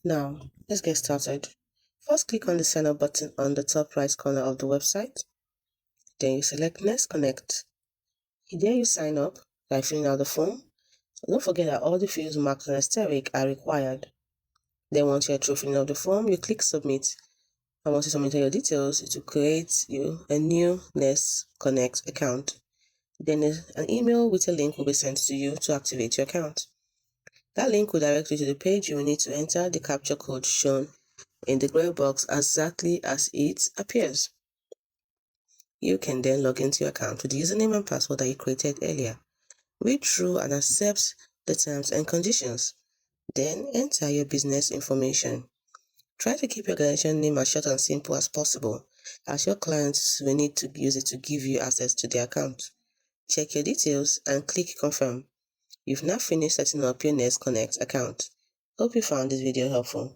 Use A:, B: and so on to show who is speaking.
A: Now, let's get started. First, click on the sign up button on the top right corner of the website. Then you select Next Connect. Here you sign up by filling out the form. Don't forget that all the fields marked on asterisk are required. Then once you're through filling out the form, you click Submit. And once you submit your details, it will create you a new Next Connect account. Then an email with a link will be sent to you to activate your account. That link will direct you to the page you will need to enter the captcha code shown in the gray box exactly as it appears. You can then log into your account with the username and password that you created earlier. Read through and accept the terms and conditions. Then enter your business information. Try to keep your organization name as short and simple as possible, as your clients will need to use it to give you access to their account. Check your details and click Confirm. You've now finished setting up your Next Connect account. Hope you found this video helpful.